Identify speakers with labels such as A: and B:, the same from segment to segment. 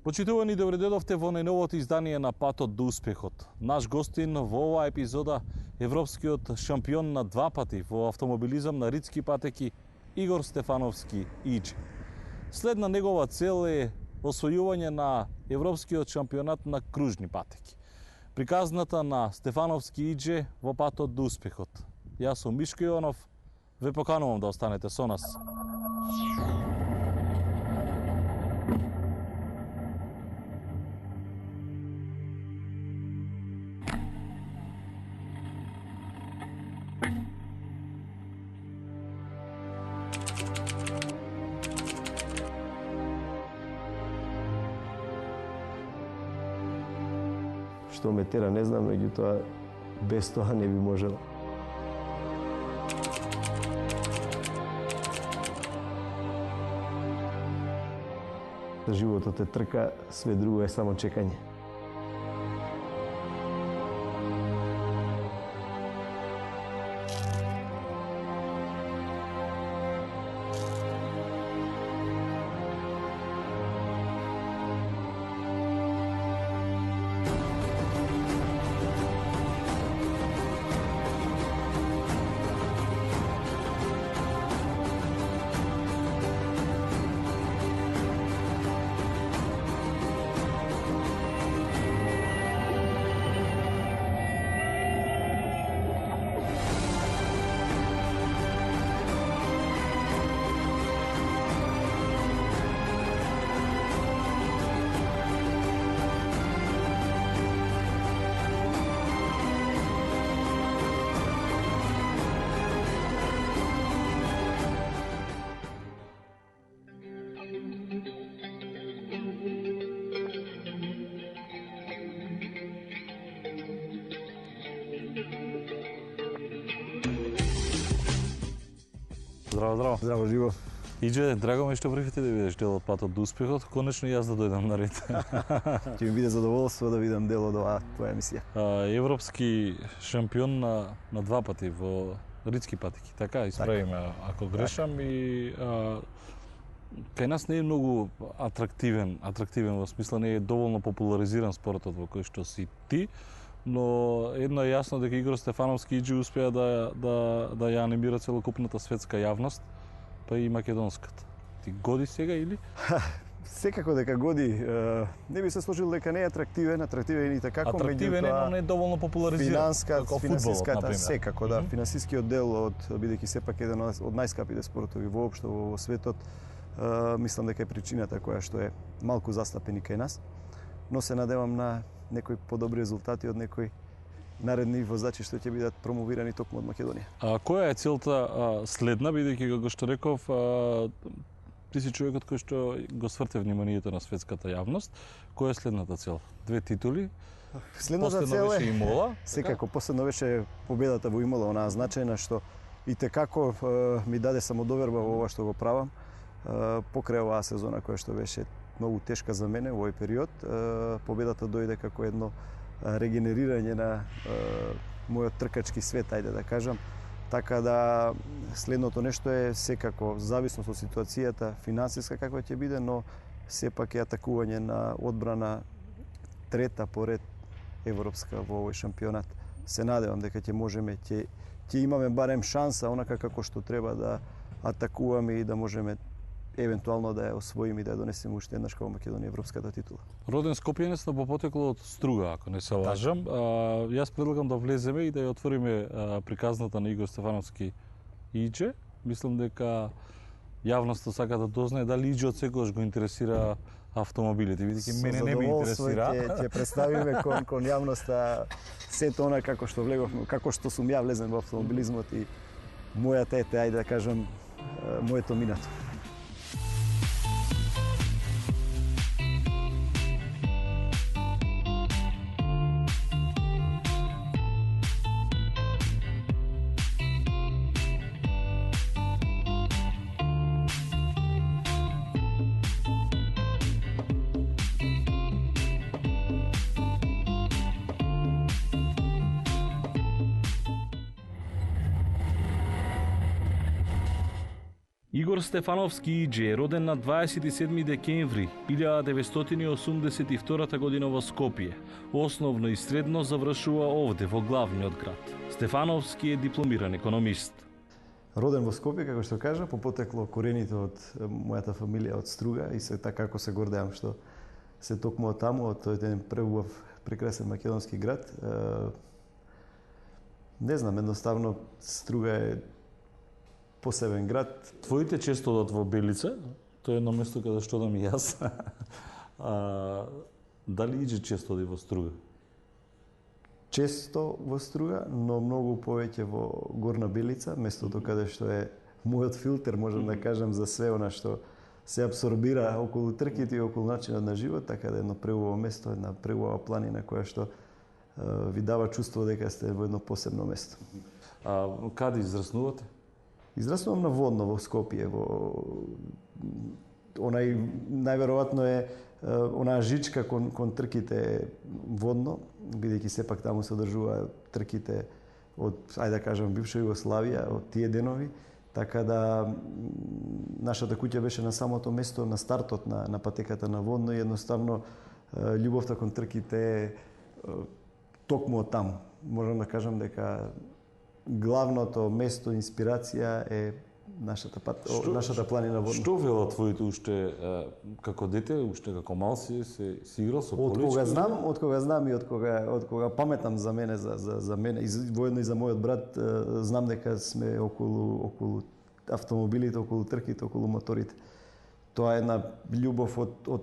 A: Почитувани, добре дојдовте во најновото издание на Патот до успехот. Наш гостин во оваа епизода европскиот шампион на два пати во автомобилизам на ридски патеки Игор Стефановски Иџе. Следна негова цел е освојување на европскиот шампионат на кружни патеки. Приказната на Стефановски Иџе во Патот до успехот. Јас сум Мишко Јованов, ве поканувам да останете со нас.
B: Што ме тера, не знам, меѓутоа без тоа не би можел. Животот е трка, све друго е само чекање.
A: Здраво, здраво.
B: Здраво, живо.
A: Иџе, драго ми што прифати да бидеш дел од Патот до успехот. Конечно и јас да дојдам на ред.
B: Ќе ми биде задоволство да видам дел од оваа твоја емисија.
A: Европски шампион на два пати во ридски патеки. Така, исправиме ако грешам и кај нас не е многу атрактивен во смисла не е доволно популаризиран спортот во кој што си ти, но едно е јасно дека Игор Стефановски Иџе успеа да ја анимира целокупната светска јавност, па и македонската. Ти годи сега или?
B: Секако дека годи, не би се сложил дека не е атрактивен и така,
A: атрактивен е, но не е доволно популаризиран.
B: Финансиската, секако, да, финансискиот дел бидејќи сепак еден од најскапите спортови воопшто во светот, мислам дека е причината која што е малку застапени кај нас, но се надевам на некои подобри резултати од некои наредни возачи што ќе бидат промовирани токму од Македонија.
A: Која е целта следна, бидејќи како што реков, ти си човекот кој што го сврте вниманието на светската јавност. Која е следната цел? Две титули?
B: Следната цел
A: е Имола?
B: Секако, последно беше победата во Имола, онаа значајна што и текако ми даде самодоверба во ова што го правам. Покрај оваа сезона која што беше многу тешка за мене во овој период, победата дојде како едно регенерирање на мојот тркачки свет, ајде да кажам. Така да следното нешто е секако зависно од ситуацијата финансиска каква ќе биде, но сепак е атакување на одбрана трета поред европска во овој шампионат. Се надевам дека ќе можеме, ќе имаме барем шанса онака како што треба да атакуваме и да можеме евентуално да ја освоиме и да ја донесеме уште еднаш као Македонија европската титула.
A: Роден Скопјанец, но по потекло од Струга, ако не се лажам. Јас предлагам да влеземе и да ја отвориме приказната на Игор Стефановски Иџе. Мислам дека јавноста сака да дознае дали Иџе од секогаш го интересира автомобилите. Видите, мене не ме интересира.
B: Ќе представиме кон јавноста сето она како што влеговме, како што сум ја влезен во автомобилизмот и мојата ете, ајде да кажам, моето минато.
A: Игор Стефановски Иџе е роден на 27 декември 1982 година во Скопје. Основно и средно завршува овде во главниот град. Стефановски е дипломиран економист.
B: Роден во Скопје, како што кажа, по потекло корените од мојата фамилија од Струга и се така како се гордеам што се токму од таму, од тој еден преубав, прекрасен македонски град. Не знам, едноставно Струга е посебен град.
A: Твоите често одат во Белица, тоа е едно место каде што одам и јас. Дали Иџе често оди во Струга?
B: Често во Струга, но многу повеќе во Горна Белица, местото каде што е мојот филтер, можам да кажам, за све она што се абсорбира околу трките и околу начинот на живот, така да едно преубаво место, една преубава планина која што ви дава чувство дека сте во едно посебно место.
A: Каде израснувате?
B: Израснувам на Водно во Скопје, онај најверојатно е онаа жичка кон трките Водно, бидејќи сепак таму се одржува трките од, ајде да кажам, бивша Југославија, од тие денови, така да нашата куќа беше на самото место, на стартот на патеката на Водно и едноставно љубовта кон трките е токму од таму. Можам да кажам дека главното место, инспирација е нашата планина Водно.
A: Што велат твоите уште како дете, уште како мал си играл со колички?
B: Од кога знам и од кога паметам за мене, за мене и воедно и за мојот брат, знам дека сме околу автомобилите, околу трките, околу моторите. Тоа е една љубов од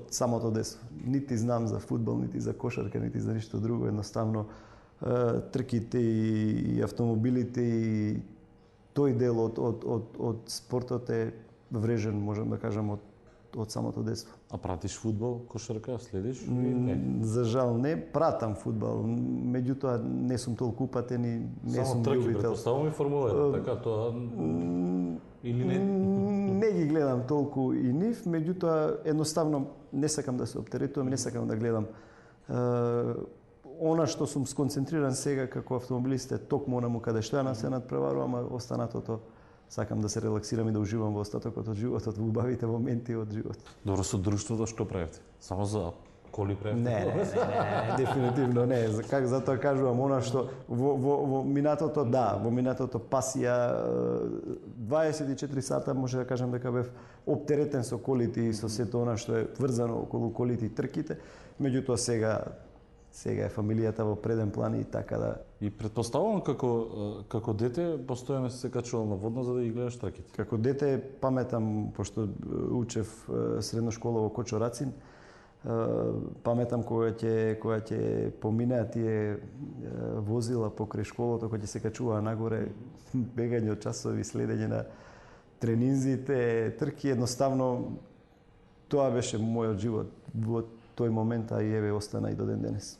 B: самото детство. Нити знам за фудбал, нити за кошарка, нити за ништо друго, едноставно трките и автомобилите и тој дел од спортот е врежен, можам да кажам, од самото детство.
A: А пратиш фудбал, кошарка, следиш? Не.
B: За жал не, пратам фудбал, меѓутоа не сум толку упатен и не сум
A: трки,
B: љубител.
A: Предпоставам и Формула 1, така тоа или не?
B: Не ги гледам толку и нив, меѓутоа едноставно не сакам да се оптеретувам, не сакам да гледам. Она што сум сконцентриран сега како автомобилист е токму онаму каде што ја се надпреварувам, а останатото сакам да се релаксирам и да уживам во остатокот од животот, во убавите моменти од животот.
A: Добро, со друштвото што правите? Само за коли правите?
B: Не, дефинитивно не. Как затоа кажувам, она што во минатото, да, во минатото пасија 24 сата може да кажам дека бев оптеретен со колите и со сето она што е врзано околу колите и трките, меѓутоа сега е фамилијата во преден план и така да.
A: И предпоставувам како дете постојано се качувал на Водно за да ги гледаш трките.
B: Како дете паметам, пошто учев средна школа во Кочорацин, паметам кога ќе поминеа тие возила покрај школото, кога ќе се качуваа нагоре, бегање од часови, следење на тренинзите, трки, едноставно тоа беше мојот живот во тој момент, а и еве остана и до ден денес.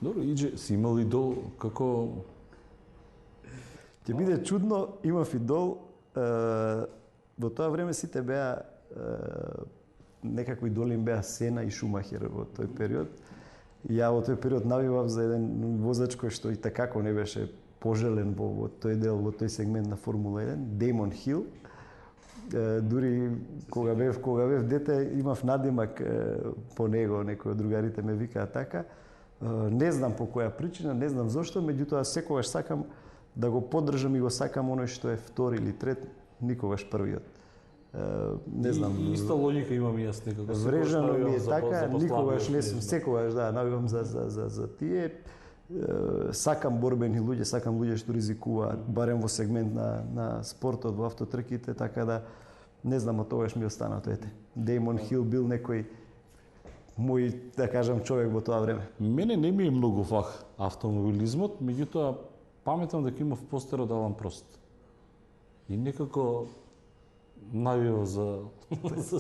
A: Добро, Иџе, си имал идол како...
B: Ќе биде чудно, имав идол. Во тоа време сите беа некако идоли им беа Сена и Шумахер во тој период. Ја во тој период навивав за еден возач кој што и такако не беше пожелен во тој дел, во тој сегмент на Формула 1, Деймон Хил. Дури кога бев дете имав надимак по него, некои од другарите ме викаа така. Не знам по која причина, не знам зошто, меѓутоа секогаш сакам да го поддржам и го сакам оној што е втори или трет, никогаш првиот. Не знам.
A: Иста логика имам и јас некако.
B: Врежано ми е така, никогаш не сум, секогаш да, навивам за тие. Сакам борбени луѓе, сакам луѓе што ризикуваат, барем во сегмент на спортот, во автотрките, така да не знам, од тогаш ми остана тоете. Деймон Хил бил некој мој, да кажам, човек во тоа време.
A: Мене не ми е многу фах автомобилизмот, меѓутоа паметам дека имав постер од Алан Прост. И некако навио за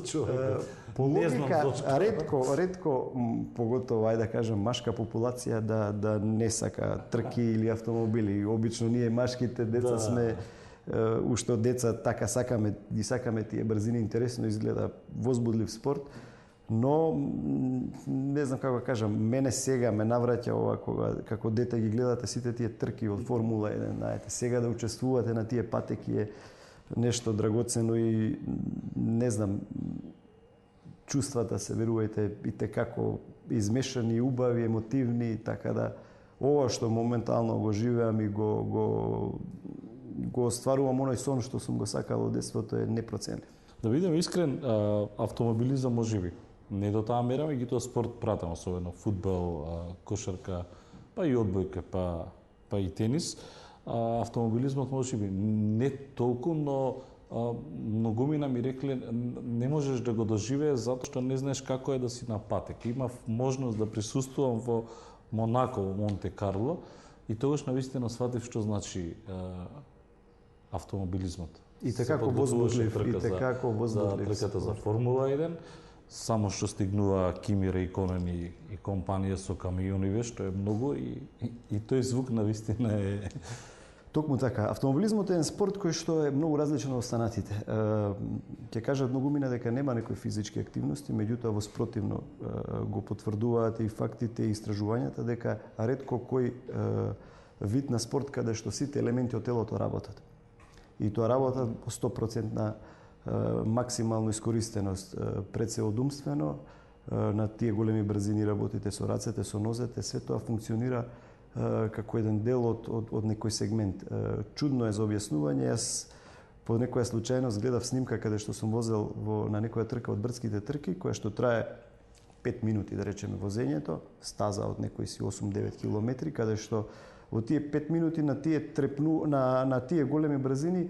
A: човек.
B: По логика, ретко, поготово, ајде да кажам, машка популација да не сака трки или автомобили. Обично ние машките деца сме уште од деца така сакаме тие брзини, интересно изгледа, возбудлив спорт. Но не знам како да кажам, мене сега ме навраќа ова кога како дете ги гледате сите тие трки од Формула 1, знаете, сега да учествувате на тие патеки е нешто драгоцено и не знам, чувствата се, верувајте, и како измешани, убави, емотивни, така да ова што моментално го живеам и го остварувам оној сон што сум го сакал од детството е непроценлив.
A: Да бидеме искрен, автомобилизам можеби не до таа мера, меѓутоа спорт пратам, особено фудбал, кошарка, па и одбојка, па и тенис. Автомобилизмот можеби не толку, но многумина ми рекле не можеш да го доживееш затоа што не знаеш како е да си на патек. Имав можност да присуствувам во Монако, во Монте Карло и тогаш навистина сватив што значи автомобилизмот.
B: И така како возбудлив, и така како возбудлив.
A: За трката за Формула 1, само што стигнува Кими Рейконен и компанија со камиониве, што е многу и тој звук навистина е...
B: Токму така. Автомобилизмот е еден спорт кој што е многу различен од останатите. Ќе кажат многумина дека нема некои физички активности, меѓутоа во спротивно го потврдуваат и фактите и истражувањата дека ретко кој вид на спорт каде што сите елементи од телото работат. И тоа работат по 100% максимална искористеност, пред се одумствено, на тие големи брзини работите со рацете, со нозете, се тоа функционира како еден дел од некој сегмент. Чудно е за објаснување. Јас по некоја случајност гледав снимка каде што сум возел на некоја трка од брдските трки, која што трае 5 минути, да речеме, возењето, стаза од некои си 8-9 километри, каде што во тие 5 минути на тие големи брзини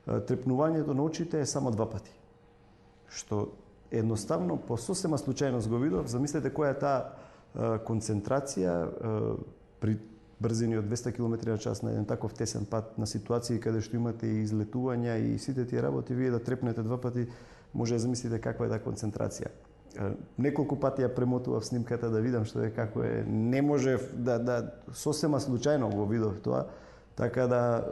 B: трепнувањето на очите е само 2 пати. Што едноставно по сосема случајност го видов. Замислете која е таа концентрација при брзини од 200 км на час на еден таков тесен пат, на ситуации каде што имате и излетувања и сите тие работи, вие да трепнете 2 пати, може да замислите каква е таа концентрација. Неколку пати ја премотував снимката да видам што е, како е. Не можев да сосема случајно го видов тоа, така да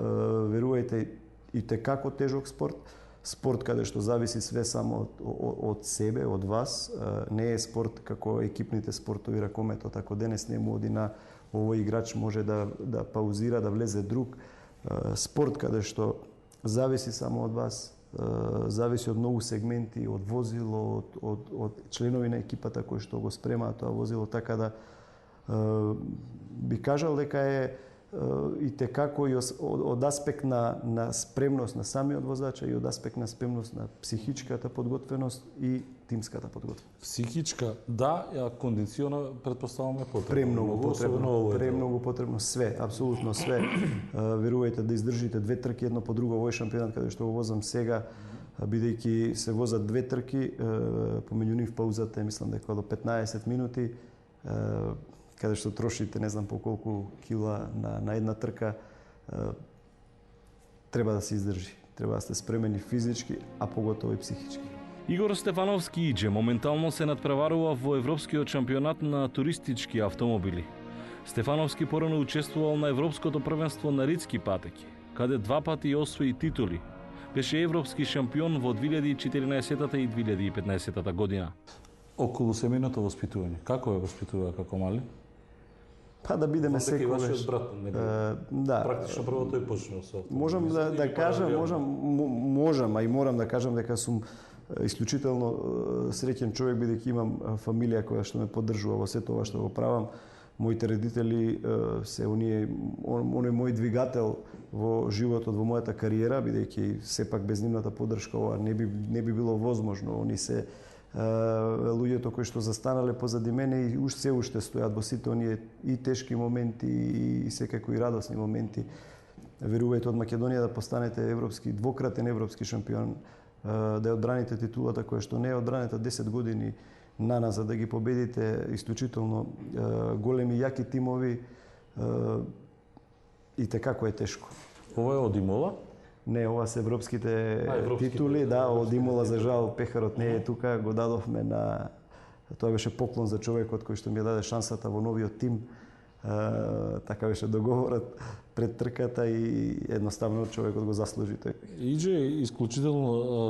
B: верувајте, и како тежок спорт, спорт каде што зависи све само од себе, од вас, не е спорт како екипните спортови, ракометот, ако денес не му оди на овој играч може да паузира, да влезе друг. Спорт каде што зависи само од вас, зависи од многу сегменти, од возило, од членови на екипата кои што го спремаат тоа возило, така да би кажал дека е и текако и од аспект на спремност на самиот возач и од аспект на спремност на психичката подготвеност и тимската подготвеност.
A: Психичка, да, ја кондициона предпоставаме потребно.
B: Премногу потребно, све, апсолутно све. Верувајте да издржите 2 трки едно по друго овој шампионат каде што го возам сега, бидејќи се возат 2 трки, помеѓу нив паузата е мислам дека до 15 минути, каде што трошите не знам по колку кила на една трка, треба да се издржи. Треба да сте спремени физички, а поготово и психички.
A: Игор Стефановски Иџе моментално се надпреварува во Европскиот шампионат на туристички автомобили. Стефановски порано учествувал на Европското првенство на ридски патеки, каде 2 пати освои титули. Беше европски шампион во 2014 и 2015 година. Околу семејното воспитување. Како е воспитува како мали?
B: Па да бидеме секогаш.
A: Вашиот брат,
B: да.
A: Практично прво тој почнал со.
B: Можам да кажам, можам, а и морам да кажам дека сум исклучително среќен човек бидејќи имам фамилија која што ме поддржува во сето тоа што го правам. Моите родители се оној мој двигател во животот, во мојата кариера, бидејќи сепак без нивната поддршка ова не би било возможно. Они се луѓето кои што застанале позади мене и се уште стојат во сите оние и тешки моменти и секако и радосни моменти. Верувајте од Македонија да постанете двократен европски шампион, да ја одбраните титулата која што не е одбраната 10 години на нас, за да ги победите исклучително големи јаки тимови, и како е тешко.
A: Ова е од Имола?
B: Не, ова се европските титули, да, од Имола за жал пехарот не е тука, го дадовме на тоа беше поклон за човекот кој што ми ја даде шансата во новиот тим. Така беше договорот пред трката и едноставно човекот го заслужи тој.
A: Иџе е исклучително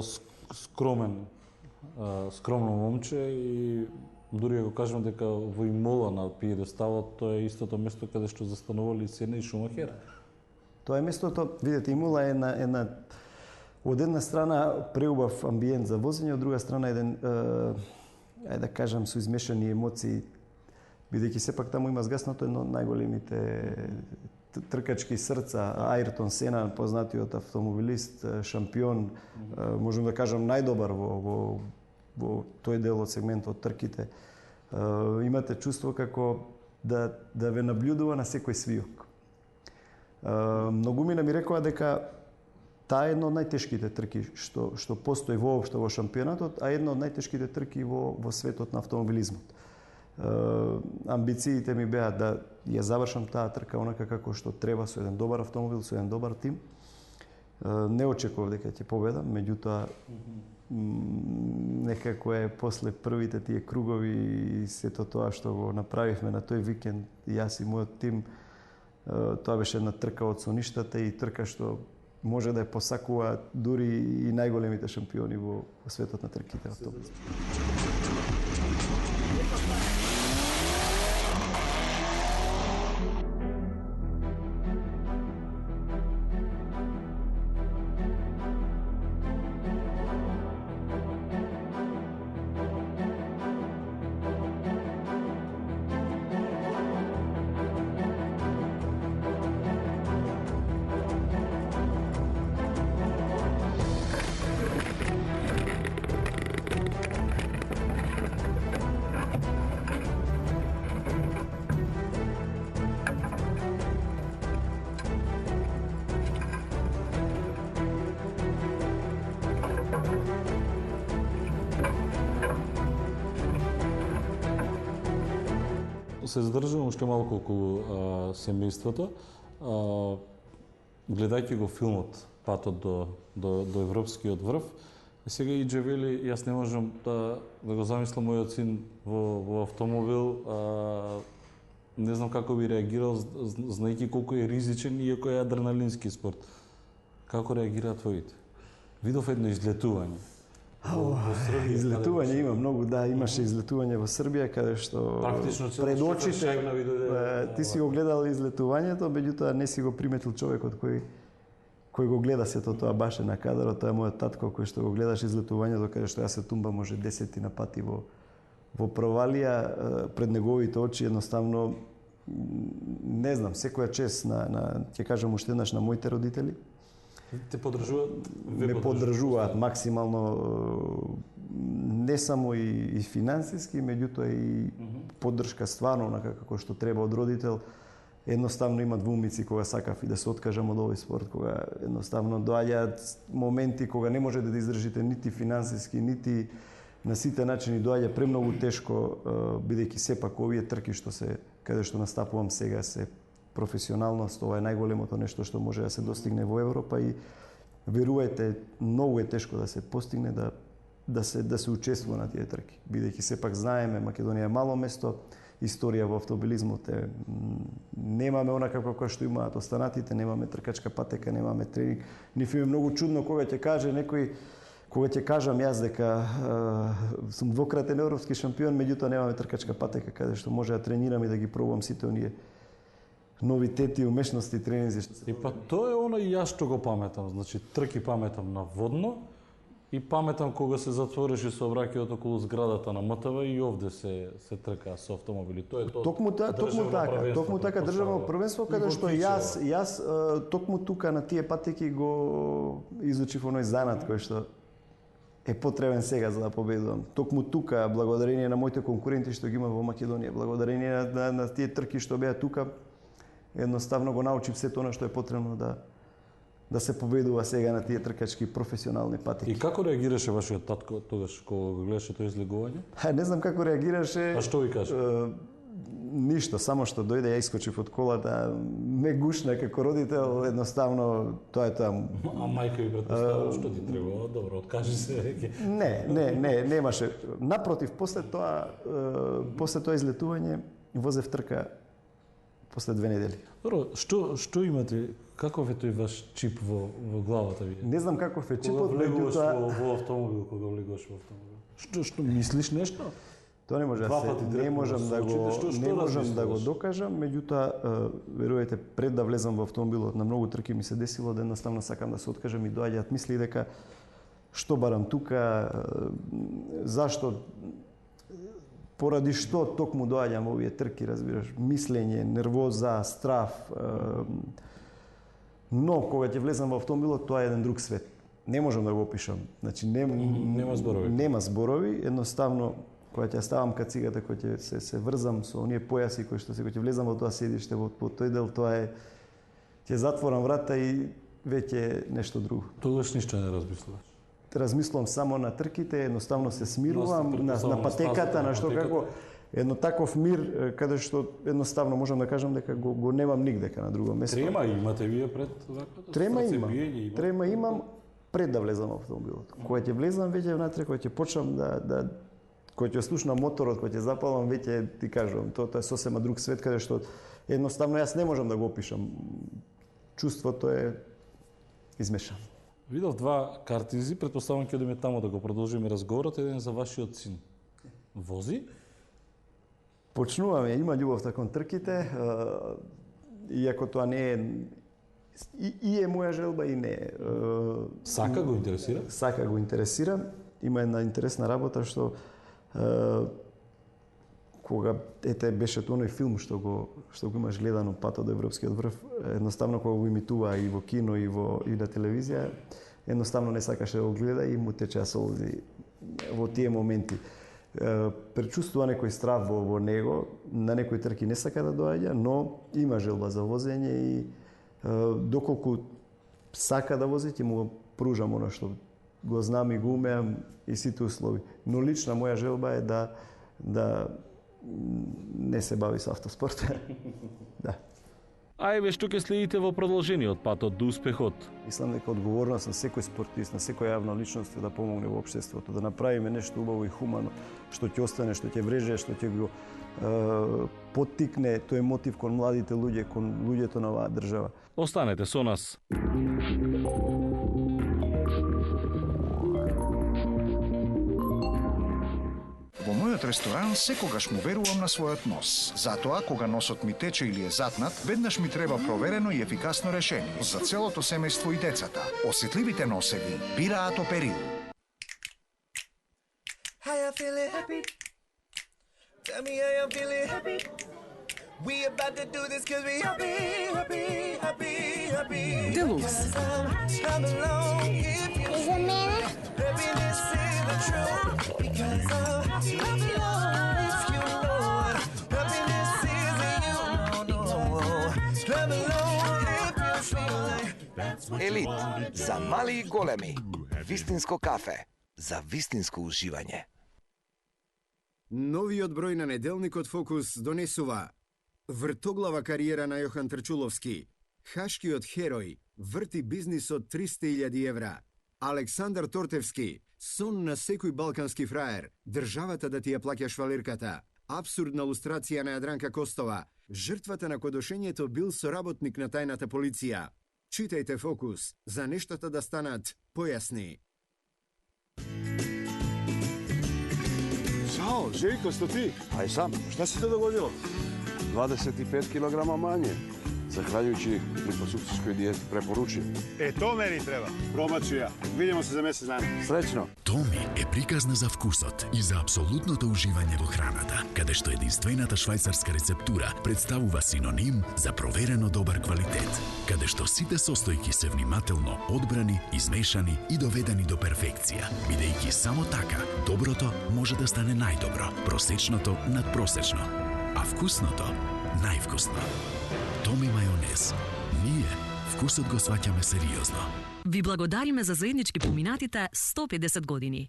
A: скромно момче и дури го кажам дека во Имола на пиедесталот тоа е истото место каде што застанували Сена и Шумахер.
B: Тоа е местото, видете, Имола е една од една страна преубав амбиент за возење, од друга страна еден, ајде да кажам, со измешани емоции, бидејќи сепак таму има згаснато едно од најголемите тркачки срца, Ајртон Сена, познатиот автомобилист, шампион, можам да кажам најдобар во тој дел од сегментот трките. Имате чувство како да ве наблюдува на секој свиок. Многумина ми рекоа дека таа е една од најтешките трки што постои воопшто во шампионатот, а една од најтешките трки во светот на автомобилизмот. Амбициите ми беа да ја завршам таа трка онака како што треба, со еден добар автомобил, со еден добар тим. Не очекував дека ќе победам, меѓутоа некако е после првите тие кругови и сето тоа што го направивме на тој викенд, јас и мојот тим, тоа беше една трка од соништата и трка што може да ја посакува дури и најголемите шампиони во светот на трките автобуси.
A: Се задржам уште малку околу семејството. Гледајќи го филмот Патот до европскиот врв, сега Иџе вели, јас не можам да го замислам мојот син во автомобил, не знам како би реагирал, знаејќи колку е ризичен, иако е адреналински спорт. Како реагираат твоите? Видов едно излетување.
B: Излетување има многу, да, имаше излетување во Србија каде што пред очите ти си го гледал излетувањето, меѓутоа не си го приметил човекот кој го гледа сето тоа баш на кадарот, тоа е мојот татко кој што го гледаш излетувањето каде што јас се тумба може 10 на пати во провалија пред неговите очи, едноставно не знам, секоја чест на ќе кажам уште еднаш на моите родители.
A: Те поддржуваат?
B: Ме поддржуваат максимално, не само и финансиски, меѓутоа и поддршка стварно како што треба од родител. Едноставно има двумици кога сакав и да се откажам од овој спорт, кога едноставно доаѓаат моменти кога не можете да издржите нити финансиски, нити на сите начини доаѓа премногу тешко, бидејќи сепак овие трки каде што настапувам сега се професионалност, ова е најголемото нешто што може да се достигне во Европа и верувајте, многу е тешко да се постигне да се учествува на тие трки. Бидејќи сепак знаеме, Македонија е мало место, историја во автомобилизмот немаме онака како што имаат останатите, немаме тркачка патека, немаме тренинг. Ниф е многу чудно кога ќе каже некој, кога ќе кажам јас дека сум двократен европски шампион, меѓутоа немаме тркачка патека каде што може да тренирам и да ги пробувам сите оние новитети, умешности, тренинзи.
A: И па тоа е оно и јас што го паметам, значи трки паметам на водно и паметам кога се затвореше сообраќајот околу зградата на МТВ и овде се трка со автомобили. Тоа е тоа.
B: Токму така државно првенство каде што јас токму тука на тие патеки го изучив оној занат кој што е потребен сега за да победувам. Токму тука, благодарение на моите конкуренти што ги има во Македонија, благодарение на тие трки што беа тука, едноставно го научив сето она што е потребно да се победува сега на тие тркачки професионални патеки.
A: И како реагираше вашиот татко тогаш кога го гледаше тоа излегување?
B: Не знам како реагираше.
A: А што ви каже?
B: Ништо, само што дојде, ја искочив од колата, ме гушна како родител, едноставно тоа е тоа.
A: А мајка ви претпоставува што ти требува? Добро, откажи се веќе.
B: Не, немаше. Напротив, после тоа излетување возев трка после 2 недели.
A: Добро, што имате? Каков е тој ваш чип во главата ви?
B: Не знам каков е чипот,
A: кога влегуваш во автомобил, кога влегуваш во автомобил. Што мислиш нешто?
B: Тоа не може
A: Два пати
B: не
A: директно
B: можам
A: во
B: да го
A: Сочи, што
B: не можам да го
A: размислуваш?
B: докажам, меѓутоа верувате пред да влезам во автомобилот на многу трки ми се десило да едноставно сакам да се откажам и доаѓаат мисли дека што барам тука, зашто поради што токму доаѓам овие трки, разбираш, мислење, нервоза, страф. Но кога ќе влезам во автомобилот, тоа е еден друг свет. Не можам да го опишам. Значи
A: Нема зборови.
B: Нема зборови, едноставно кога ќе ставам кацигата, кога ќе се врзам со оние појаси кои што се кога ќе влезам во тоа седиште, во тој дел, тоа е ќе затворам врата и веќе нешто друго.
A: Тогаш ништо не размислуваш.
B: Размислувам само на трките, едноставно се смирувам на патеката, на што како едно таков мир каде што едноставно можам да кажам дека го немам нигдека на друго место.
A: Трема имате вие пред ваквото?
B: Трема имам пред да влезам во автомобилот. Кога ќе влезам веќе внатре, кога ќе почнам кога ќе слушнам моторот, кога ќе запалам, веќе ти кажувам, тоа е сосема друг свет каде што едноставно јас не можам да го опишам. Чувството е измешано.
A: Видов два картизи, претпоставам ќе одиме таму да го продолжиме разговорот, еден за вашиот син. Вози?
B: Почнуваме, има љубовта кон трките, иако тоа не е и е моја желба и не е.
A: Сака го интересира?
B: Сака го интересира. Има една интересна работа што кога беше тоа оној филм што го имаш гледано Патот до европскиот врв, едноставно кога го имитува и во кино и на телевизија, едноставно не сакаше да го гледа и му течеа солзи во тие моменти. Пречувствува некој страв во него, на некои трки не сака да доаѓа, но има желба за возење и доколку сака да вози, ќе му го пружам оно што го знам и го умеам и сите услови. Но лична моја желба е да не се бави со автоспорт. Да.
A: А еве што ќе следите во продолжениот патот до успехот.
B: Мислам дека одговорност на секој спортист, на секоја јавна личност е да помогне во општеството, да направиме нешто убаво и хумано, што ќе остане, што ќе вреже, што ќе го поттикне тој мотив кон младите луѓе, кон луѓето на оваа држава.
A: Останете со нас.
C: Во мојот ресторан секогаш му верувам на својот нос. Затоа, кога носот ми тече или е затнат, веднаш ми треба проверено и ефикасно решение за целото семејство и децата. Осетливите носеви бираат Оперил.
D: Делукс.
E: И за мене?
F: Елит за мали и големи. Вистинско кафе за вистинско уживање.
G: Новиот број на неделникот Фокус донесува вртоглава кариера на Јохан Трчуловски. Хашкиот херој врти бизнис од 300.000 евра. Александар Тортевски, сон на секој балкански фраер, државата да ти ја плаќа швалирката. Абсурдна лустрација на Јадранка Костова, жртвата на кодошењето бил соработник на тајната полиција. Читајте Фокус, за нештата да станат појасни.
H: Ćao, Željko, sto ti? Aj sam. Šta se to dogodilo? 25 kilograma manje. Zahvaljujući liposukcijskoj dijeti preporučujem.
I: To meni treba. Probat ću ja. Vidimo se za mjesec dana.
H: Srećno.
J: Томи е приказна за вкусот и за апсолутното уживање во храната, каде што единствената швајцарска рецептура представува синоним за проверено добар квалитет, каде што сите состојки се внимателно одбрани, измешани и доведени до перфекција, бидејќи само така доброто може да стане најдобро, просечното надпросечно, а вкусното највкусно. Томи мајонез. Ние вкусот го сваќаме сериозно.
D: Ви благодариме за заеднички поминатите 150 години.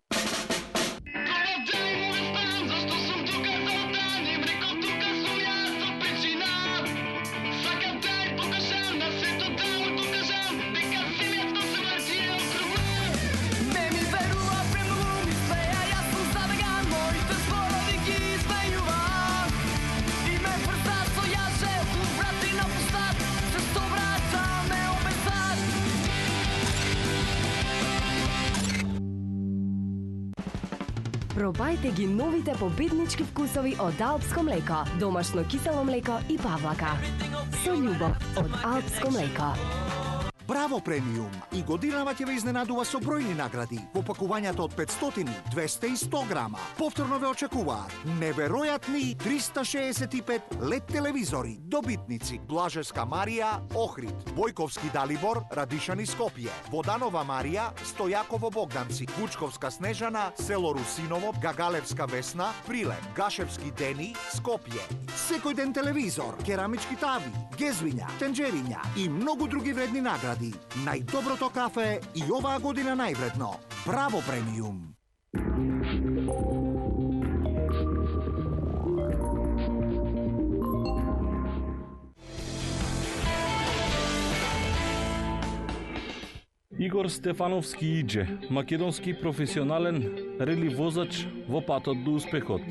E: Пробајте ги новите победнички вкусови од Алпско млеко, домашно кисело млеко и павлака. Со љубов од Алпско млеко.
K: Браво премиум! И годинава ќе ве изненадува со бројни награди во пакувањата од 500, 200 и 100 грама. Повторно ве очекуваат неверојатни 365 LED телевизори. Добитници: Блажевска Марија, Охрид, Бојковски Далибор, Радишани Скопје, Воданова Марија, Стојаково Богданци, Вучковска Снежана, село Русиново, Гагалевска Весна, Прилеп, Гашевски Дени, Скопје. Секој ден телевизор, керамички тави, гезвиња, тенџериња и многу други вредни награди. Најдоброто кафе и оваа година највредно. Браво премиум!
A: Игор Стефановски Иџе, македонски професионален рели возач во патот до успехот.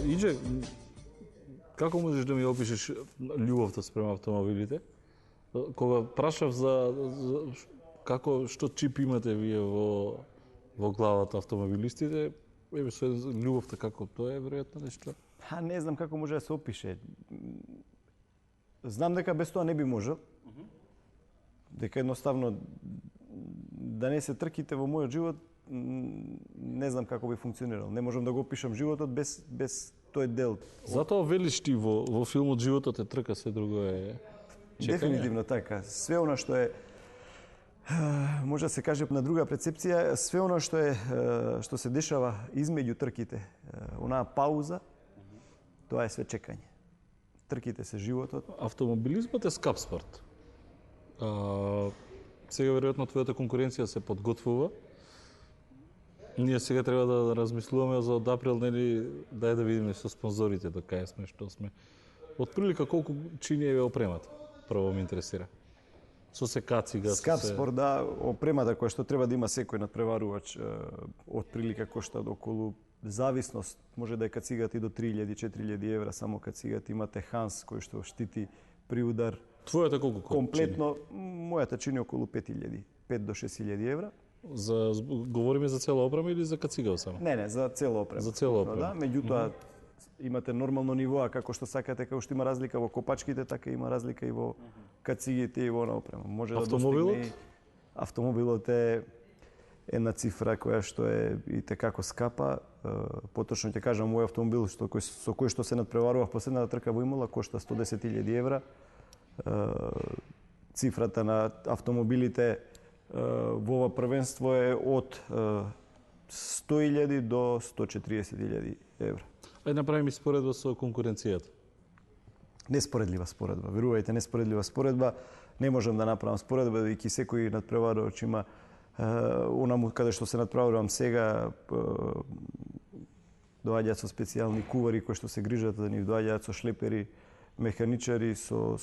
A: Иџе, како можеш да ми опишеш љубовта спрема автомобилите? Кога прашав за што чип имате вие во главата автомобилистите, со љубовта како тоа е веројатно нешто?
B: Не знам како може да се опише. Знам дека без тоа не би можел. Дека едноставно да не се трките во мојот живот, не знам како би функционирал. Не можам да го опишам животот без тој дел.
A: Затоа велиш ти во филмот животот е трка, се друго е чекање.
B: Дефинитивно така. Све она што е може да се каже на друга прецепција, све она што се дешава измеѓу трките, онаа пауза, тоа е све чекање. Трките се животот.
A: Автомобилизмот е скап спорт. Сега веројатно твојата конкуренција се подготвува. Ние сега треба да размислуваме за од април, нели, дај да видиме со спонзорите до кај сме, што сме. Отприлика колку чини е опремата? Прво ме интересира. Со се кацига,
B: скап спорт, да, опремата која што треба да има секој надпреварувач, отприлика кошта околу, зависност, може да е кацигат и до 3000-4000 евра, само кацигат имате Ханс кој што штити при удар.
A: Твојата колку
B: комплетно, мојата чини околу 5000, 5 до 6000 евра.
A: Говориме за цела опрема или за кацигава само?
B: Не, за цела опрема.
A: За цела опрема.
B: Да, меѓутоа имате нормално ниво, како што сакате, како што има разлика во копачките, така има разлика и во кацигите и во на опрема. Може
A: автомобилот?
B: Да автомобилот е една цифра која што е и tekako скапа. Поточно ќе кажам, мој автомобил со кој што се надпреварував последната трка во Имола кошта 110.000 евра. Цифрата на автомобилите во ова првенство е од 100.000 до 140.000 евра.
A: Ајде направи ми споредба со конкуренцијата.
B: Неспоредлива споредба, верувајте, неспоредлива споредба. Не можам да направам споредба, бидејќи секој надпреварувач има онаму каде што се надпреварувам сега, доаѓаат со специјални кувари кои што се грижат да ни доаѓаат со шлепери, механичари, со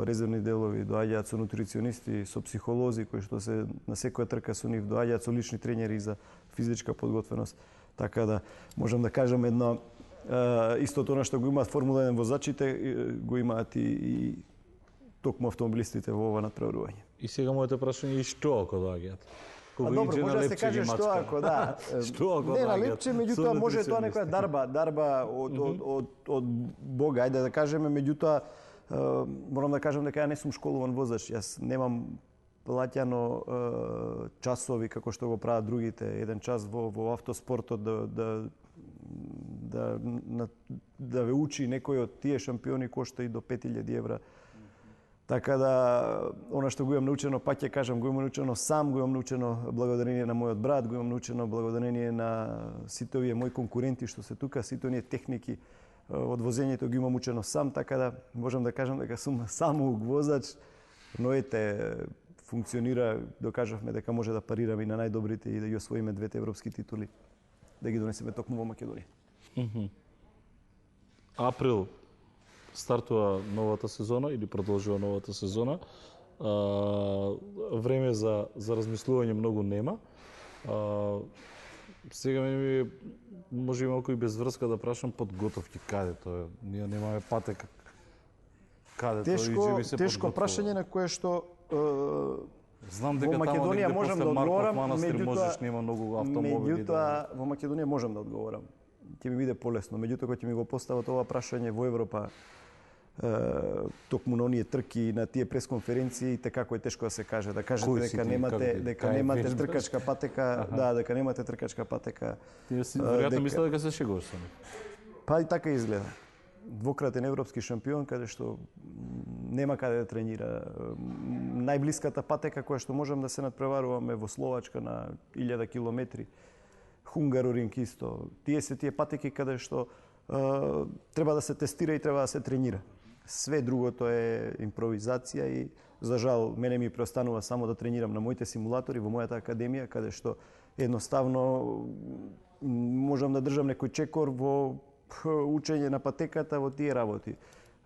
B: резервни делови, доаѓаат со нутриционисти, со психолози кои што се на секоја трка со нив, доаѓаат со лични тренери за физичка подготвеност. Така да можам да кажам едно истото она што го имаат Формула 1 возачите, го имаат и токму автомобилистите во ова надпреварување.
A: И сега моето прашање е што ако доаѓаат?
B: Добро, може да се каже што ако, да. Не на лепче, меѓутоа може тоа некоја дарба од Бога, ајде да кажеме, меѓутоа морам да кажам дека ја не сум школуван возач, јас немам плаќано часови како што го прават другите, еден час во автоспортот да ве учи некој од тие шампиони кошта и до 5000 евра. Така да, она што го имам научено, пак ќе кажам, го имам научено сам, го имам научено благодарение на мојот брат, го имам научено благодарение на сите овие мои конкуренти што се тука, сите оние техники од возењето ги имам учено сам, така да можам да кажам дека сум самоук возач, но функционира, докажавме дека може да парираме и на најдобрите и да ги освоиме двете европски титули, да ги донесеме токму во Македонија.
A: Април стартува новата сезона или продолжува новата сезона. Време за размислување многу нема. Сега ми може и малку и без врска да прашам подготовки каде тоа? Ние немаме патека. Каде тоа се
B: тешко прашање на кое што
A: знам дека
B: во Македонија можам да одговорам,
A: меѓутоа нема многу автомобили.
B: Во Македонија можам да одговорам. Ќе ми биде полесно. Меѓутоа кога ќе ми го постават ова прашање во Европа, токму на оние трки на тие пресконференции, како е тешко да се каже, да кажете дека немате тркачка патека, дека немате тркачка патека.
A: Ти веројатно мислам дека се шегуваш со нив.
B: Па и така изгледа. Двократен европски шампион каде што нема каде да тренира. Најблиската патека која што можам да се надпреваруваме во Словачка на 1000 километри. Хунгароринг исто. Тие се тие патеки каде што треба да се тестира и треба да се тренира. Све другото е импровизација и за жал мене ми преостанува само да тренирам на моите симулатори во мојата академија каде што едноставно можам да држам некој чекор во учење на патеката во тие работи.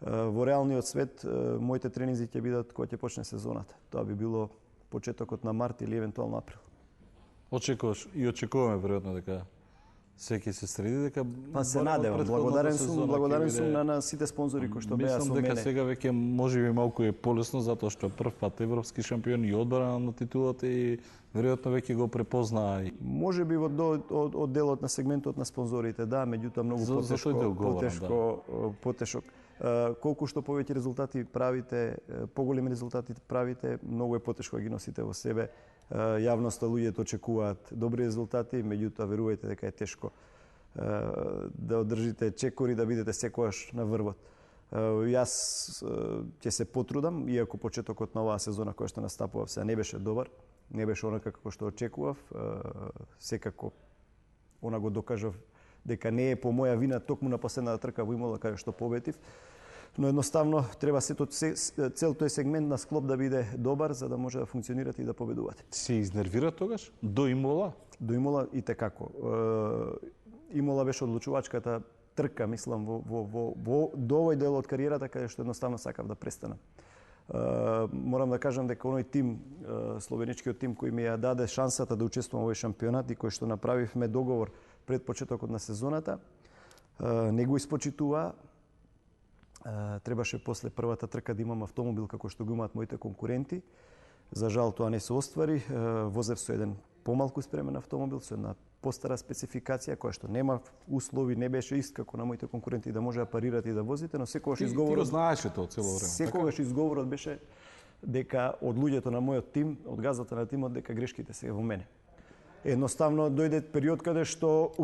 B: Во реалниот свет моите тренинзи ќе бидат кога ќе почне сезоната. Тоа би било почетокот на март или евентуално април.
A: Очекуваш и очекуваме веројатно дека секи се среди, дека
B: па се надевам. Благодарен сум на сите спонзори кои што беа со мене.
A: Мислам дека сега веќе можеби малку е полесно затоа што прв пат европски шампион и одбрана на титулата и веројатно веќе го препознаа.
B: Можеби од делот на сегментот на спонзорите, да, меѓутоа многу потешок. Колку што повеќе резултати правите, поголеми резултати правите, многу е потешко да ги носите во себе. Јавноста, луѓето очекуваат добри резултати, меѓутоа верувајте дека е тешко да одржите чекори, да бидете секогаш на врвот. Јас ќе се потрудам, иако почетокот на оваа сезона која што настапував сега не беше добар, не беше онака како што очекував, секако она го докажав дека не е по моја вина токму на последната трка во Имола каде што победив. Но едноставно треба цел тој сегмент на склоп да биде добар за да може да функционирате и да победувате.
A: Се изнервира тогаш до Имола?
B: До Имола и текако. Имола беше одлучувачката трка, мислам, до овој дел од кариерата каде што едноставно сакав да престанам. Морам да кажам дека оној тим, словеничкиот тим кој ми ја даде шансата да учествувам во овој шампионат и кој што направивме договор пред почетокот на сезоната, не го испочитуваа. Требаше после првата трка да имам автомобил како што го имаат моите конкуренти. За жал тоа не се оствари. Возев со еден помалку спремен автомобил, со една постара спецификација која што нема услови, не беше ист како на моите конкуренти да може да парирате и да возите, но секогаш изговорот...
A: Ти го знаеше тоа цело време.
B: Секогаш изговорот беше дека од луѓето на мојот тим, од газата на тимот, дека грешките се во мене. Едноставно дојде период каде што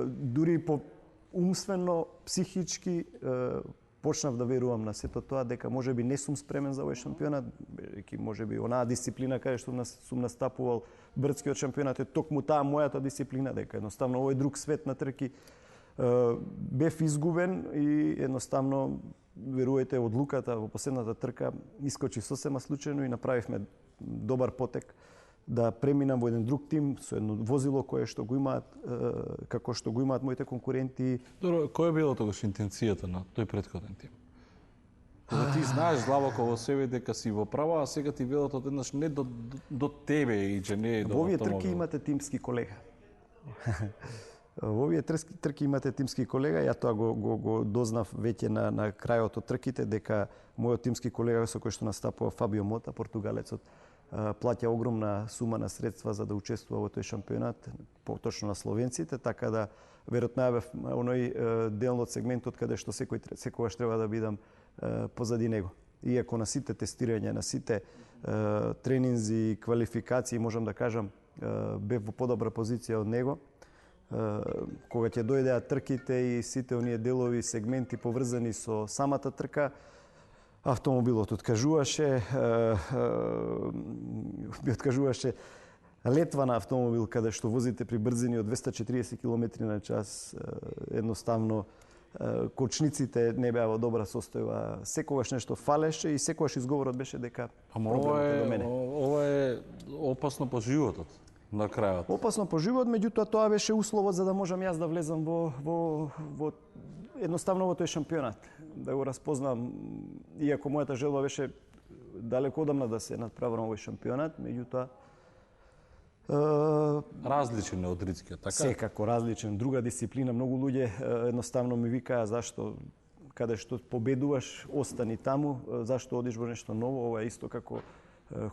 B: дури по умствено, психички почнав да верувам на сето тоа дека можеби не сум спремен за овој шампионат, бидејќи можеби онаа дисциплина каде што сум настапувал брдскиот шампионат е токму таа мојата дисциплина, дека едноставно овој друг свет на трки бев изгубен и едноставно верувајте одлуката во последната трка искочи сосема случајно и направивме добар потек да преминам во еден друг тим со едно возило кое што го имаат како што го имаат моите конкуренти.
A: Добро, која било тогаш интенцијата на тој претходен тим? Кога ти знаеш длабоко во себе дека си во право, а сега ти велат одеднаш не до тебе иџе, не до
B: автомобил. Во овие трки имате тимски колега. Во овие трки имате тимски колега, ја тоа го дознав веќе на крајот од трките дека мојот тимски колега со кој што настапува Фабио Мота, португалецот, плаќа огромна сума на средства за да учествува во тој шампионат, поточно на словенците, така да веројатно најавев оној дел од сегментот каде што секогаш треба да бидам позади него. Иако на сите тестирања, на сите тренинзи, квалификации, можам да кажам, бев во подобра позиција од него. Кога ќе дојдеа трките и сите оние делови, сегменти поврзани со самата трка, автомобилот откажуваше летва на автомобил каде што возите при брзини од 240 км на час, едноставно кочниците не беа во добра состојба. Секогаш нешто фалеше и секогаш изговорот беше дека
A: проблемот е до мене. Ова е опасно по животот на крајот.
B: Опасно по живот, меѓутоа тоа беше условот за да можам јас да влезам во едноставно во тој шампионат, да го разпознам, иако мојата желба беше далеко одамна да се надправам овој шампионат, меѓутоа
A: различен од ридскиот, така?
B: Секако различен, друга дисциплина. Многу луѓе едноставно ми викаа зашто каде што победуваш, остани таму, зашто одиш во нешто ново. Ова е исто како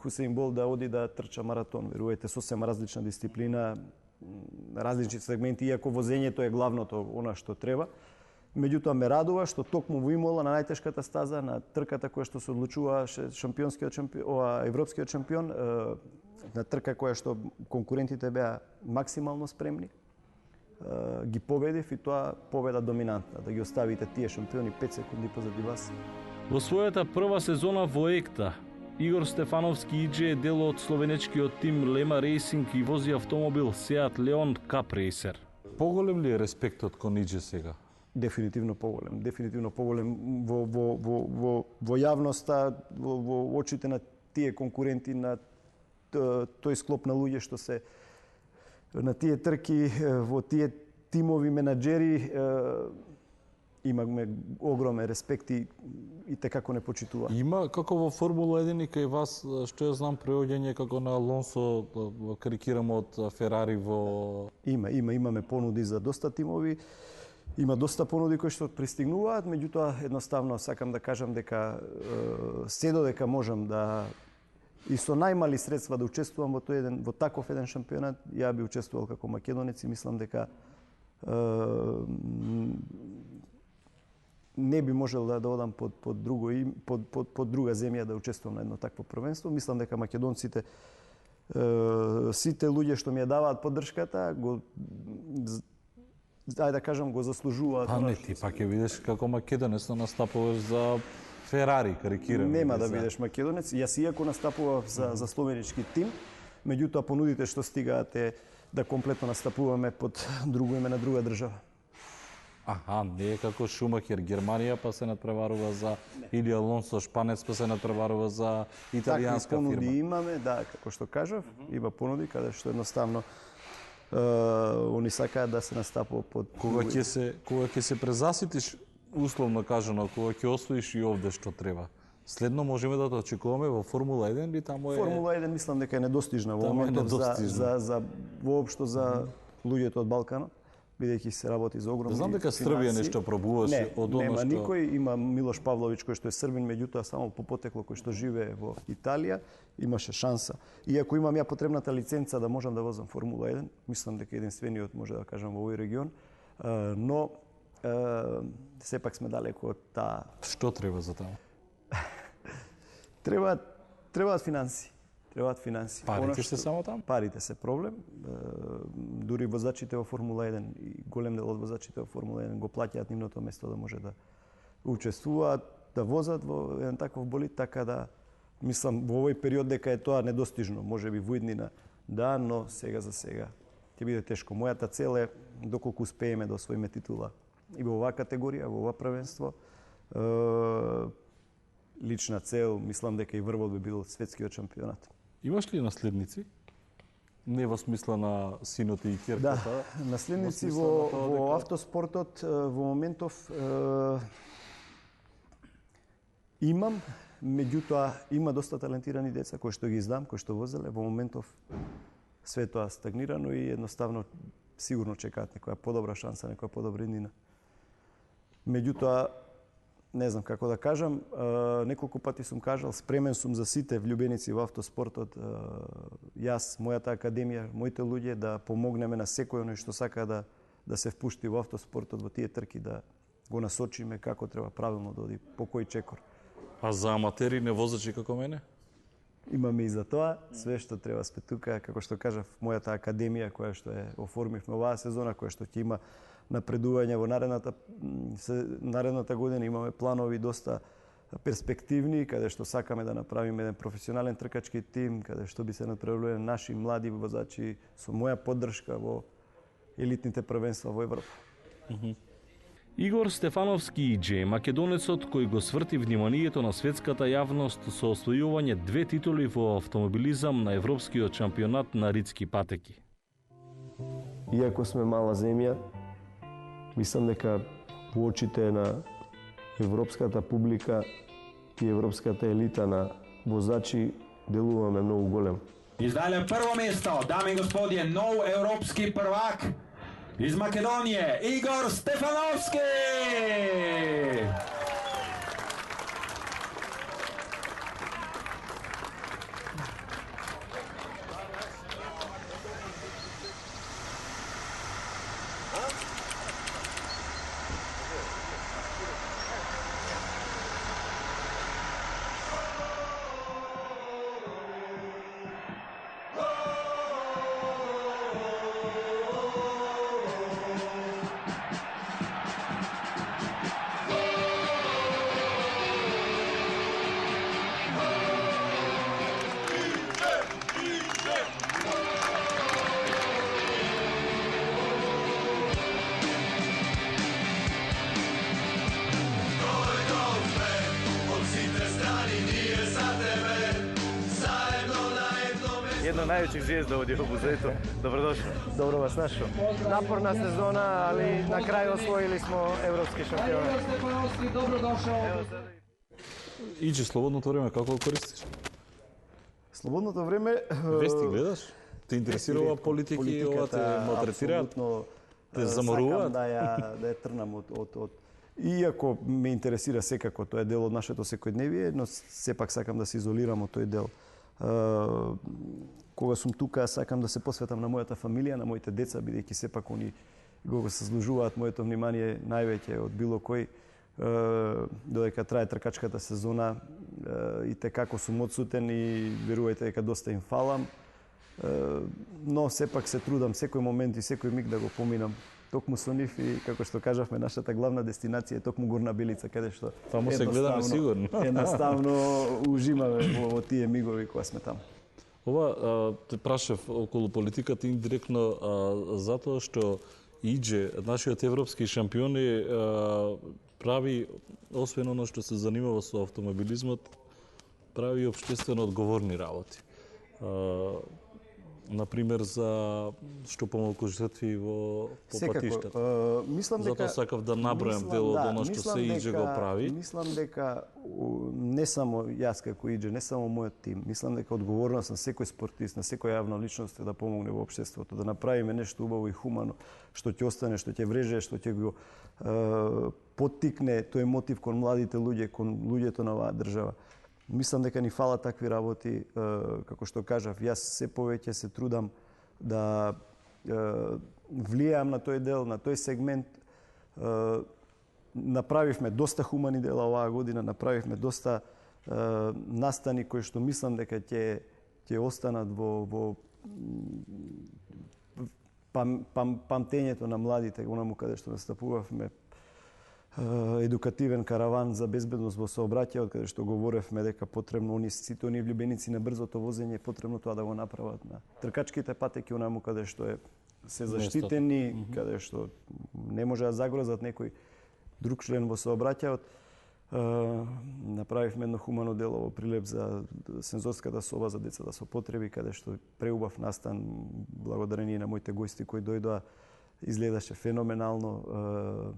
B: Хусеин Бол да оди да трча маратон. Верувате, сосема различна дисциплина, различни сегменти, иако возењето е главното, она што треба. Меѓутоа ме радува што токму во Имола на најтешката стаза, на трката која што се одлучуваше европскиот шампион, на трка која што конкурентите беа максимално спремни, ги победив и тоа победа доминантна, да ги оставите тие шампиони 5 секунди позади вас.
A: Во својата прва сезона во ЕКТА, Игор Стефановски Иџе е дел од словенечкиот тим Лема Рейсинг и вози автомобил Seat Leon Cup Racer. Поголем ли е респектот кон Иџе сега?
B: Дефинитивно поголем. Дефинитивно поголем во јавноста, во очите на тие конкуренти, на тој склоп на луѓе што се на тие трки, во тие тимови менаџери, имаме огромен респект и текако не почитува.
A: Има како во Формула 1 и кај вас, што ја знам, преоѓање како на Алонсо, карикирам од Ферари во...
B: Имаме понуди за доста тимови. Има доста понуди кои што пристигнуваат, меѓутоа едноставно сакам да кажам дека се додека можам да и со најмали средства да учествувам во таков еден шампионат, ја би учествувал како македонец и мислам дека не би можел да одам под друга земја да учествувам на едно такво првенство. Мислам дека македонците, сите луѓе што ми ја даваат поддршката, да кажам, го заслужуваат.
A: Не, ти пак ќе видиш како македонец да настапуваш за Ферари, карикирам.
B: Нема да бидеш македонец. Јас иако настапував за словенички тим, меѓутоа понудите што стигаат е да комплетно настапуваме под друго име на друга држава.
A: Не е како Шумахер Германија, па се надпреварува за или Алонсо Шпанец, па се надпреварува за италијанска фирма.
B: Такви понуди имаме, да, како што кажав, има понуди каде што едноставно они сакаат да се настапува под...
A: Кога ќе се презаситиш, условно кажано, кога ќе освоиш и овде што треба, следно можеме да те очекуваме во Формула 1 или таму е...
B: Формула 1 мислам дека е недостижна во моментов за воопшто за луѓето од Балканот, бидејќи се работи за огромни
A: финансии. Знам дека Србија нешто пробуваше од оно што...
B: Нема никој, има Милош Павлович кој што е србин, меѓутоа само по потекло кој што живее во Италија, имаше шанса. Иако имам ја потребната лиценца да можам да возам Формула 1, мислам дека единствениот може да кажам во овој регион, но сепак сме далеко од таа...
A: Што треба за таму?
B: Требаат финансии.
A: Парите се само таму?
B: Парите се проблем. Дури возачите во Формула 1 и голем дел од возачите во Формула 1 го плаќаат нивното место да може да учествуваат, да возат во еден таков болид, така да мислам во овој период дека е тоа недостижно, можеби во иднина да, но сега за сега ќе биде тешко. Мојата цел е доколку успееме да освоиме титула и во оваа категорија, во ова првенство. Лична цел, мислам дека и врвот би бил светскиот шампионат.
A: Имаш ли наследници? Не во смисла на синото и ќерката?
B: Да, наследници во автоспортот во моментов имам, меѓутоа има доста талентирани деца кои што ги знам, кои што возеле. Во моментов све тоа стагнирано и едноставно сигурно чекаат некоја подобра шанса, некоја подобра иднина. Меѓутоа, не знам како да кажам, неколку пати сум кажал, спремен сум за сите влюбеници во автоспортот. Јас, мојата академија, моите луѓе да помогнеме на секој оној што сака да се впушти во автоспортот, во тие трки, да го насочиме како треба правилно да оди, по кој чекор.
A: А за аматери не возачи како мене?
B: Имаме и за тоа, све што треба спе тука, како што кажав, мојата академија која што е оформивме оваа сезона, која што ќе има напредување во наредната година, имаме планови доста перспективни, каде што сакаме да направиме еден професионален тркачки тим, каде што би се направиле наши млади возачи со моја поддршка во елитните првенства во Европа.
A: Игор Стефановски Идже, македонецот кој го сврти вниманието на светската јавност со освојување 2 титули во автомобилизам на Европскиот шампионат на ридски патеки.
B: Иако сме мала земја, мислам дека во очите на европската публика и европската елита на возачи делуваме многу голем.
L: Издаля прво место, дами и господи, нов европски првак из Македонија, Игор Стефановски!
M: Jedna od najvećih zvijezda ovdje u Buzetu. Dobrodošao.
B: Dobro vas našao. Naporna sezona, ali na kraju osvojili smo evropski šampionat.
L: Dobrodošao.
A: Идже, слободното време како го користиш?
B: Слободното време...
A: Вести гледаш? Те интересирува политики, ова те малтретираат? Те заморуваат?
B: Сакам да ја трнам од... Иако ме интересира секако, тоа е дел од нашето секојдневие, но сепак сакам да се изолирам од тој дел. Кога сум тука, сакам да се посветам на мојата фамилија, на моите деца, бидејќи сепак они го заслужуваат моето внимание највеќе од било кој. Додека трае тркачката сезона и како сум одсутен и верувајте дека доста им фалам, но сепак се трудам секој момент и секој миг да го поминам токму со нив и како што кажавме, нашата главна дестинација е токму Горна Билица, каде што
A: таму се гледаме сигурно.
B: Едноставно уживаме во тие мигови кога сме таму.
A: Ова те прашав околу политиката индиректно затоа што Идже, нашиот европски шампион прави, освен оно што се занимава со автомобилизмот, прави општествено одговорни работи. Например, за што помалку жртви по патиштата.
B: Мислам дека...
A: Затоа сакав да набројам дел од оно што се Идже го прави.
B: Мислам дека не само јас како Идже, не само мојот тим, мислам дека одговорност на секој спортист, на секоја јавна личност е да помогне во општеството, да направиме нешто убаво и хумано, што ќе остане, што ќе вреже, што ќе го поттикне тој мотив кон младите луѓе, кон луѓето на оваа држава. Мислам дека ни фала такви работи, како што кажав, јас се повеќе се трудам да влијам на тој дел, на тој сегмент. Направивме доста хумани дела оваа година, направивме доста настани кои што мислам дека ќе останат во памтењето на младите, онаму каде што настапувавме. Едукативен караван за безбедност во сообраќајот, каде што говоревме дека потребно сите оние влюбеници на брзото возење е потребно тоа да го направат на тркачките патеки, онаму каде што се заштитени, каде што не може да загрозат некој друг член во сообраќајот. Направивме едно хумано дело во Прилеп за сензорската соба за децата со потреби, каде што преубав настан, благодарение на моите гости кои дојдоа, изгледаше феноменално.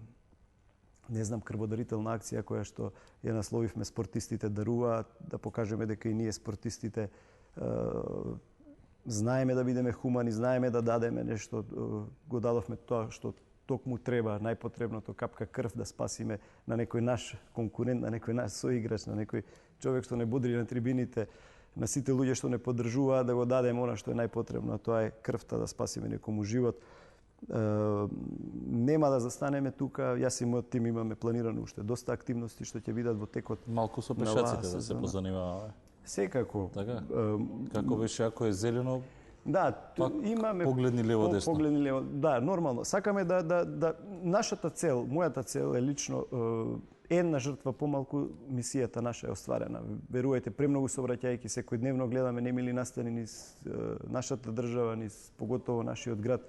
B: Не знам, крводарителна акција која што ја насловивме "Спортистите даруваат", да покажеме дека и ние спортистите знаеме да бидеме хумани, знаеме да дадеме нешто, го дадовме тоа што токму треба, најпотребното, капка крв да спасиме на некој наш конкурент, на некој наш соиграч, на некој човек што не бодри на трибините, на сите луѓе што не поддржуваат, да го дадеме она што е најпотребно, тоа е крвта, да спасиме некому живот. Нема да застанеме тука, јас и мојот тим имаме планирано уште доста активности што ќе видат во текот.
A: Малку со пешаците да се позанимаваме.
B: Секако.
A: Така? Како беше ако е зелено?
B: Да, имаме
A: погледни лево десно.
B: Погледни лево, да, нормално. Сакаме да нашата цел, мојата цел е лично една жртва помалку, мисијата наша е остварена. Верувајте, премногу сообраќајки секојдневно гледаме немили настани низ нашата држава, низ поготово нашиот град.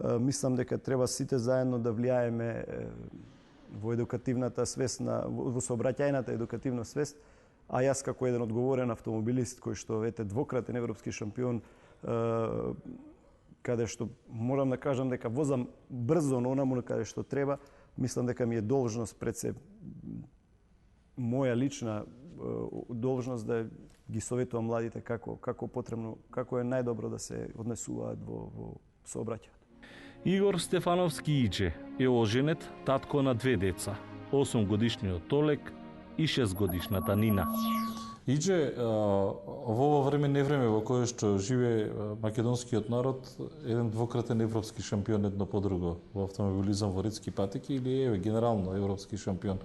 B: Мислам дека треба сите заедно да влијаеме во едукативната свест, во сообраќајната едукативна свест, а јас како еден одговорен автомобилист кој што ете двократен европски шампион, каде што морам да кажам дека возам брзо, но онаму каде што треба, мислам дека ми е должност пред се моја лична должност да ги советувам младите како потребно, како е најдобро да се однесуваат во сообраќајот.
A: Игор Стефановски Иџе е оженет, татко на 2 деца, 8-годишниот Олег и 6-годишната Нина. Иџе, во ова време невреме во кое што живее македонскиот народ, еден двократен европски шампион едно по друго во автомобилизам во ретски патеки или еве генерално европски шампион.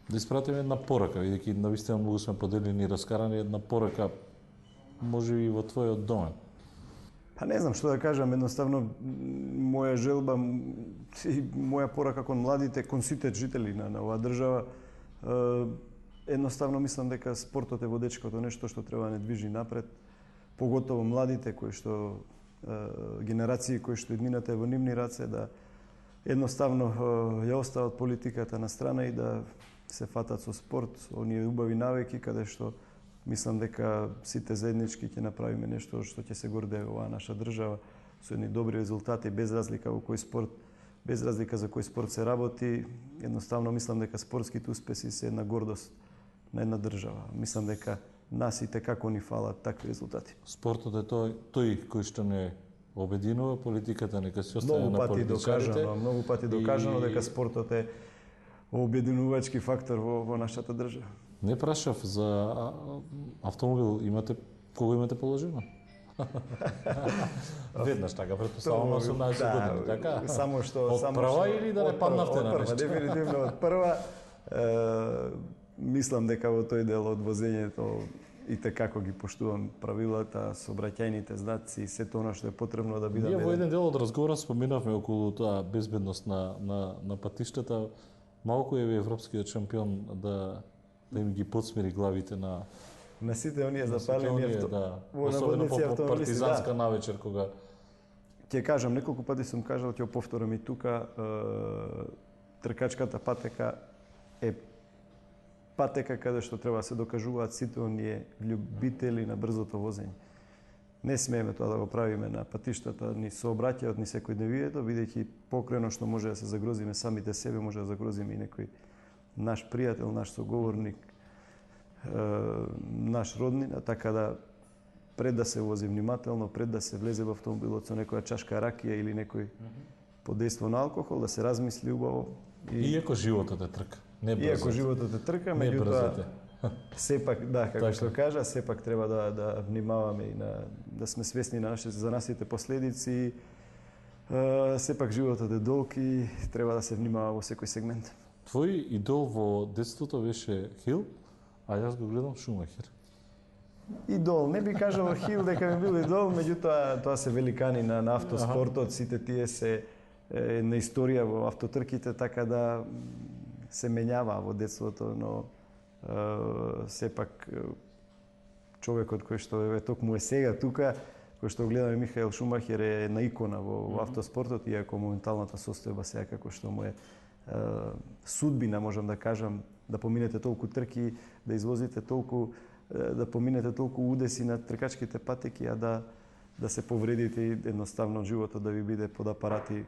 A: Да испратиме една порака, бидејќи навистина многу сме поделени и раскарани, една порака може и во твојот домен.
B: Па не знам што да кажам, едноставно моја желба и моја порака кон младите, кон сите жители на оваа држава, едноставно мислам дека спортот е водечкото нешто што треба да не движи напред, поготово младите кои што генерации кои што иднината е во нивни раце, да едноставно ја остават политиката на страна и да се фатат со спорт, оние убави навики каде што мислам дека сите заеднички ќе направиме нешто што ќе се гордее оваа наша држава со едни добри резултати без разлика во кој спорт, без разлика за кој спорт се работи. Едноставно мислам дека спортските успеси се една гордост на една држава. Мислам дека нас и како ни фалат такви резултати.
A: Спортот е тој кој што не обединува, политиката нека се остави на политичарите.
B: Многу пати докажано дека спортот е обединувачки фактор во нашата држава.
A: Не прашав за автомобил, кого имате положено? Веднаш така, претпоставам 18 години, така?
B: Само што
A: од прва или да не паднавте на нешто?
B: Дефинитивно од прва. Мислам дека во тој дел од возењето и како ги поштувам правилата, сообраќајните знаци и сето она што е потребно да бидам.
A: Ние во еден дел од разговорот споменавме околу тоа безбедност на патиштата. Малку е европскиот шампион да им ги подсмери главите на
B: сите оние запалени
A: особено по партизанска навечер кога
B: ќе кажам, неколку пати сум кажал, ќе повторам и тука, тркачката патека е патека каде што треба да се докажуваат сите оние љубители на брзото возење. Не смееме тоа да го правиме на патиштата, ни сообраќајот, ни секојдневието, бидејќи покрено што може да се загрозиме самите себе, може да загрозиме и некој наш пријател, наш соговорник, наш роднина, така да пред да се вози внимателно, пред да се влезе во автомобилот со некоја чашка ракија или некој под дејство на алкохол, да се размисли убаво.
A: Иако животот е трка, не брзете.
B: Иако животот е трка, меѓутоа сепак, како што кажа, сепак треба да внимаваме и да сме свесни за нашите последици. Сепак животот е долг и треба да се внимава во секој сегмент.
A: Твој идол во детството беше Хил, а јас го гледам Шумахер.
B: Идол, не би кажал Хил дека ми бил идол, меѓутоа тоа се великани на автоспортот, сите тие се на историја во автотрките, така да се менјава во детството, но сепак човекот кој што токму е сега тука, кој што гледаме Михаел Шумахер е една икона во автоспортот, иако моменталната состојба сега како што му е судбина, можам да кажам, да поминете толку трки, да извозите толку, да поминете толку удеси на тркачките патеки, а да се повредите и едноставно животот да ви биде под апарати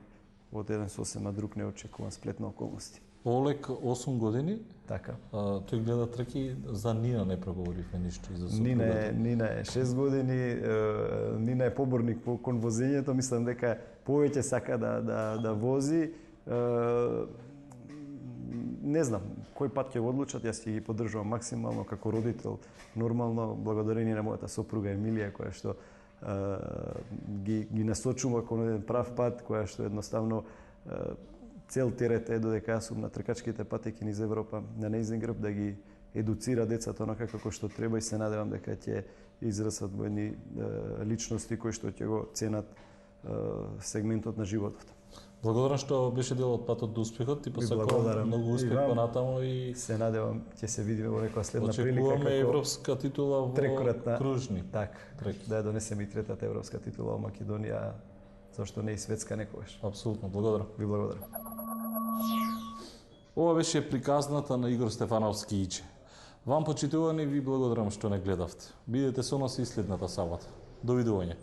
B: од еден сосема друг неочекуван сплет на околности.
A: Олег 8 години.
B: Така.
A: Тој гледа трки, за Нина не проговоривме ништо и за
B: сопругата. Нина е 6 години, Нина е поборник кон возењето, мислам дека повеќе сака да вози. Не знам кој пат ќе го одлучат, јас ќе ги поддржувам максимално како родител, нормално, благодарение на мојата сопруга Емилија, која што ги насочува кон еден прав пат, која што едноставно цел терет е додека јас сум на тркачките патеки низ Европа, на нејзин грб, да ги едуцира децата онака како што треба, и се надевам дека ќе израсат во едни личности кои што ќе го ценат сегментот на животот.
A: Благодарам што беше дел од патот до успехот, ти посакувам многу успех понатамо и
B: се надевам ќе се видиме во некоја следна прилика
A: како европска титула во кружни.
B: Така, да ја донесеме и третата европска титула во Македонија, зашто не и светска некогаш.
A: Апсолутно, благодарам.
B: Ви благодарам.
A: Ова беше приказната на Игор Стефановски Иче. Вам, почитувани, ви благодарам што не гледавте. Бидете со нас и следната сабота. Довидување.